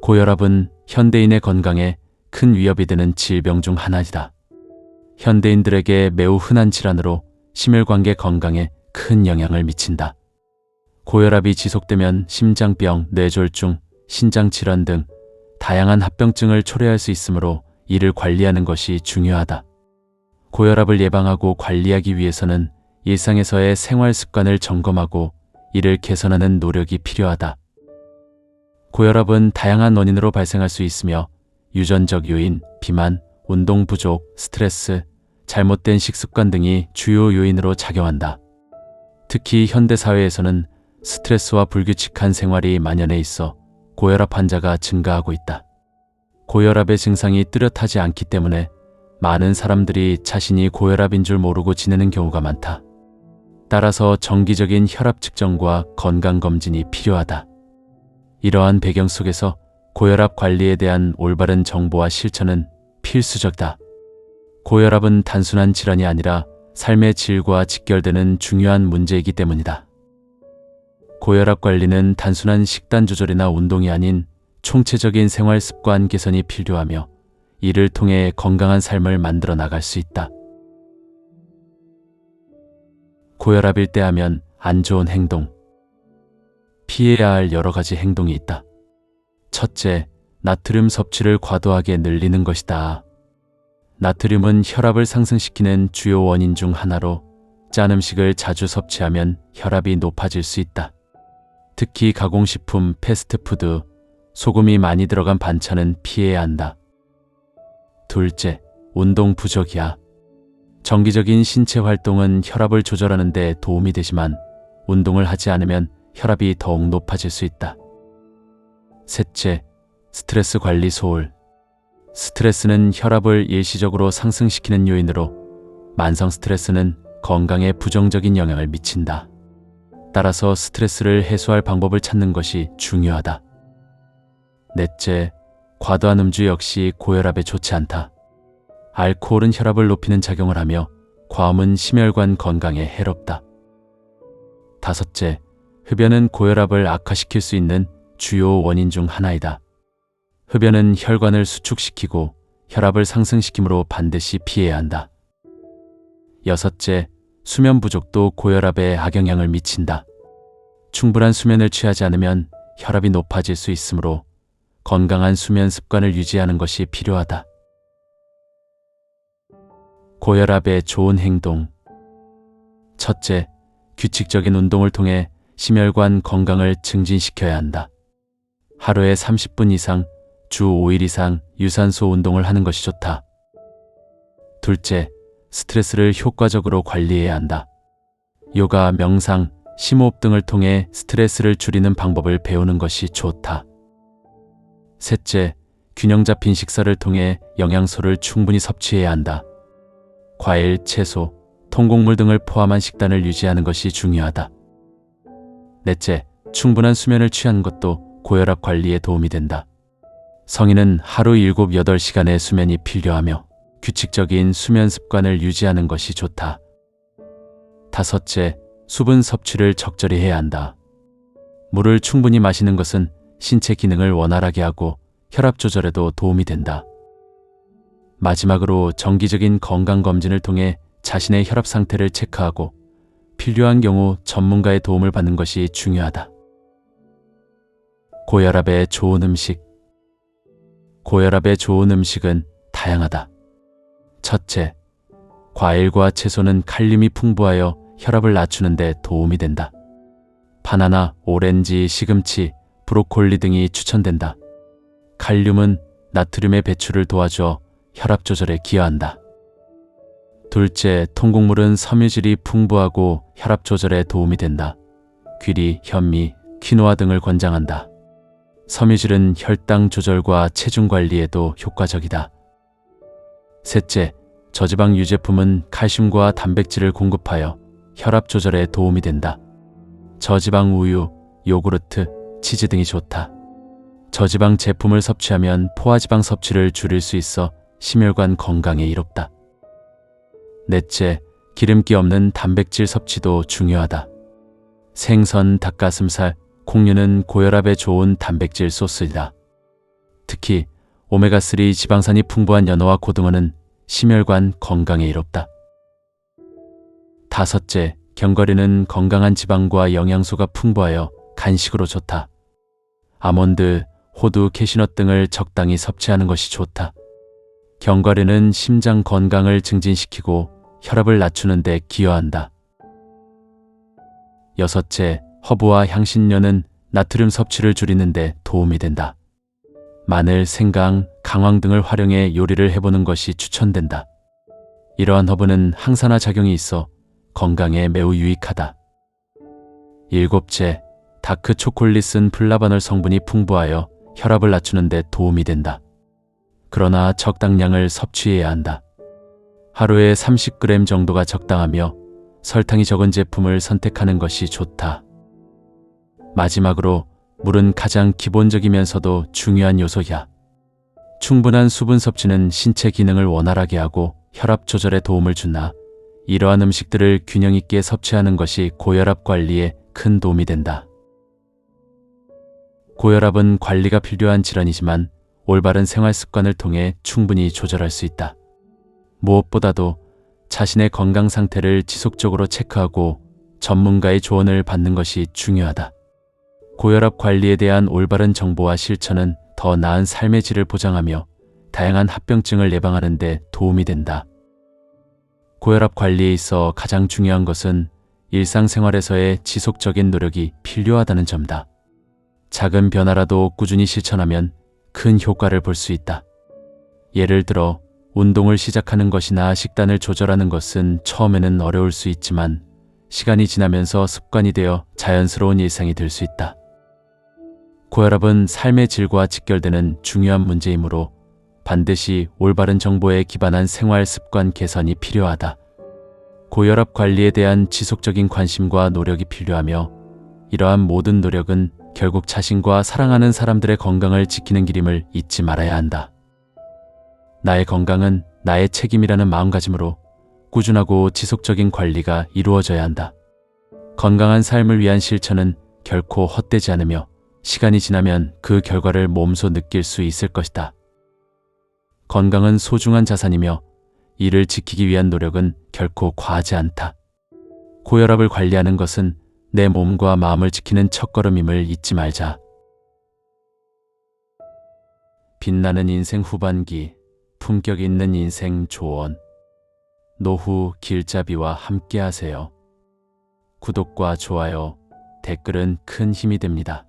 고혈압은 현대인의 건강에 큰 위협이 되는 질병 중 하나이다. 현대인들에게 매우 흔한 질환으로 심혈관계 건강에 큰 영향을 미친다. 고혈압이 지속되면 심장병, 뇌졸중, 신장질환 등 다양한 합병증을 초래할 수 있으므로 이를 관리하는 것이 중요하다. 고혈압을 예방하고 관리하기 위해서는 일상에서의 생활 습관을 점검하고 이를 개선하는 노력이 필요하다. 고혈압은 다양한 원인으로 발생할 수 있으며 유전적 요인, 비만, 운동 부족, 스트레스, 잘못된 식습관 등이 주요 요인으로 작용한다. 특히 현대사회에서는 스트레스와 불규칙한 생활이 만연해 있어 고혈압 환자가 증가하고 있다. 고혈압의 증상이 뚜렷하지 않기 때문에 많은 사람들이 자신이 고혈압인 줄 모르고 지내는 경우가 많다. 따라서 정기적인 혈압 측정과 건강검진이 필요하다. 이러한 배경 속에서 고혈압 관리에 대한 올바른 정보와 실천은 필수적이다. 고혈압은 단순한 질환이 아니라 삶의 질과 직결되는 중요한 문제이기 때문이다. 고혈압 관리는 단순한 식단 조절이나 운동이 아닌 총체적인 생활 습관 개선이 필요하며 이를 통해 건강한 삶을 만들어 나갈 수 있다. 고혈압일 때 하면 안 좋은 행동. 피해야 할 여러 가지 행동이 있다. 첫째, 나트륨 섭취를 과도하게 늘리는 것이다. 나트륨은 혈압을 상승시키는 주요 원인 중 하나로 짠 음식을 자주 섭취하면 혈압이 높아질 수 있다. 특히 가공식품, 패스트푸드, 소금이 많이 들어간 반찬은 피해야 한다. 둘째, 운동 부족이야. 정기적인 신체 활동은 혈압을 조절하는 데 도움이 되지만 운동을 하지 않으면 혈압이 더욱 높아질 수 있다. 셋째, 스트레스 관리 소홀. 스트레스는 혈압을 일시적으로 상승시키는 요인으로 만성 스트레스는 건강에 부정적인 영향을 미친다. 따라서 스트레스를 해소할 방법을 찾는 것이 중요하다. 넷째, 과도한 음주 역시 고혈압에 좋지 않다. 알코올은 혈압을 높이는 작용을 하며 과음은 심혈관 건강에 해롭다. 다섯째, 흡연은 고혈압을 악화시킬 수 있는 주요 원인 중 하나이다. 흡연은 혈관을 수축시키고 혈압을 상승시키므로 반드시 피해야 한다. 여섯째, 수면 부족도 고혈압에 악영향을 미친다. 충분한 수면을 취하지 않으면 혈압이 높아질 수 있으므로 건강한 수면 습관을 유지하는 것이 필요하다. 고혈압에 좋은 행동. 첫째, 규칙적인 운동을 통해 심혈관 건강을 증진시켜야 한다. 하루에 30분 이상, 주 5일 이상 유산소 운동을 하는 것이 좋다. 둘째, 스트레스를 효과적으로 관리해야 한다. 요가, 명상, 심호흡 등을 통해 스트레스를 줄이는 방법을 배우는 것이 좋다. 셋째, 균형 잡힌 식사를 통해 영양소를 충분히 섭취해야 한다. 과일, 채소, 통곡물 등을 포함한 식단을 유지하는 것이 중요하다. 넷째, 충분한 수면을 취하는 것도 고혈압 관리에 도움이 된다. 성인은 하루 7, 8시간의 수면이 필요하며 규칙적인 수면 습관을 유지하는 것이 좋다. 다섯째, 수분 섭취를 적절히 해야 한다. 물을 충분히 마시는 것은 신체 기능을 원활하게 하고 혈압 조절에도 도움이 된다. 마지막으로 정기적인 건강검진을 통해 자신의 혈압 상태를 체크하고 필요한 경우 전문가의 도움을 받는 것이 중요하다. 고혈압에 좋은 음식. 고혈압에 좋은 음식은 다양하다. 첫째, 과일과 채소는 칼륨이 풍부하여 혈압을 낮추는 데 도움이 된다. 바나나, 오렌지, 시금치, 브로콜리 등이 추천된다. 칼륨은 나트륨의 배출을 도와줘 혈압 조절에 기여한다. 둘째, 통곡물은 섬유질이 풍부하고 혈압 조절에 도움이 된다. 귀리, 현미, 키노아 등을 권장한다. 섬유질은 혈당 조절과 체중 관리에도 효과적이다. 셋째, 저지방 유제품은 칼슘과 단백질을 공급하여 혈압 조절에 도움이 된다. 저지방 우유, 요구르트, 치즈 등이 좋다. 저지방 제품을 섭취하면 포화지방 섭취를 줄일 수 있어 심혈관 건강에 이롭다. 넷째, 기름기 없는 단백질 섭취도 중요하다. 생선, 닭가슴살, 콩류는 고혈압에 좋은 단백질 소스이다. 특히 오메가3 지방산이 풍부한 연어와 고등어는 심혈관 건강에 이롭다. 다섯째, 견과류는 건강한 지방과 영양소가 풍부하여 간식으로 좋다. 아몬드, 호두, 캐시넛 등을 적당히 섭취하는 것이 좋다. 견과류는 심장 건강을 증진시키고 혈압을 낮추는 데 기여한다. 여섯째, 허브와 향신료는 나트륨 섭취를 줄이는 데 도움이 된다. 마늘, 생강, 강황 등을 활용해 요리를 해보는 것이 추천된다. 이러한 허브는 항산화 작용이 있어 건강에 매우 유익하다. 일곱째, 다크 초콜릿은 플라바놀 성분이 풍부하여 혈압을 낮추는 데 도움이 된다. 그러나 적당량을 섭취해야 한다. 하루에 30g 정도가 적당하며 설탕이 적은 제품을 선택하는 것이 좋다. 마지막으로 물은 가장 기본적이면서도 중요한 요소야. 충분한 수분 섭취는 신체 기능을 원활하게 하고 혈압 조절에 도움을 주나 이러한 음식들을 균형 있게 섭취하는 것이 고혈압 관리에 큰 도움이 된다. 고혈압은 관리가 필요한 질환이지만 올바른 생활 습관을 통해 충분히 조절할 수 있다. 무엇보다도 자신의 건강 상태를 지속적으로 체크하고 전문가의 조언을 받는 것이 중요하다. 고혈압 관리에 대한 올바른 정보와 실천은 더 나은 삶의 질을 보장하며 다양한 합병증을 예방하는 데 도움이 된다. 고혈압 관리에 있어 가장 중요한 것은 일상생활에서의 지속적인 노력이 필요하다는 점다. 작은 변화라도 꾸준히 실천하면 큰 효과를 볼 수 있다. 예를 들어 운동을 시작하는 것이나 식단을 조절하는 것은 처음에는 어려울 수 있지만 시간이 지나면서 습관이 되어 자연스러운 일상이 될 수 있다. 고혈압은 삶의 질과 직결되는 중요한 문제이므로 반드시 올바른 정보에 기반한 생활 습관 개선이 필요하다. 고혈압 관리에 대한 지속적인 관심과 노력이 필요하며 이러한 모든 노력은 결국 자신과 사랑하는 사람들의 건강을 지키는 길임을 잊지 말아야 한다. 나의 건강은 나의 책임이라는 마음가짐으로 꾸준하고 지속적인 관리가 이루어져야 한다. 건강한 삶을 위한 실천은 결코 헛되지 않으며 시간이 지나면 그 결과를 몸소 느낄 수 있을 것이다. 건강은 소중한 자산이며 이를 지키기 위한 노력은 결코 과하지 않다. 고혈압을 관리하는 것은 내 몸과 마음을 지키는 첫걸음임을 잊지 말자. 빛나는 인생 후반기, 품격 있는 인생 조언. 노후 길잡이와 함께하세요. 구독과 좋아요, 댓글은 큰 힘이 됩니다.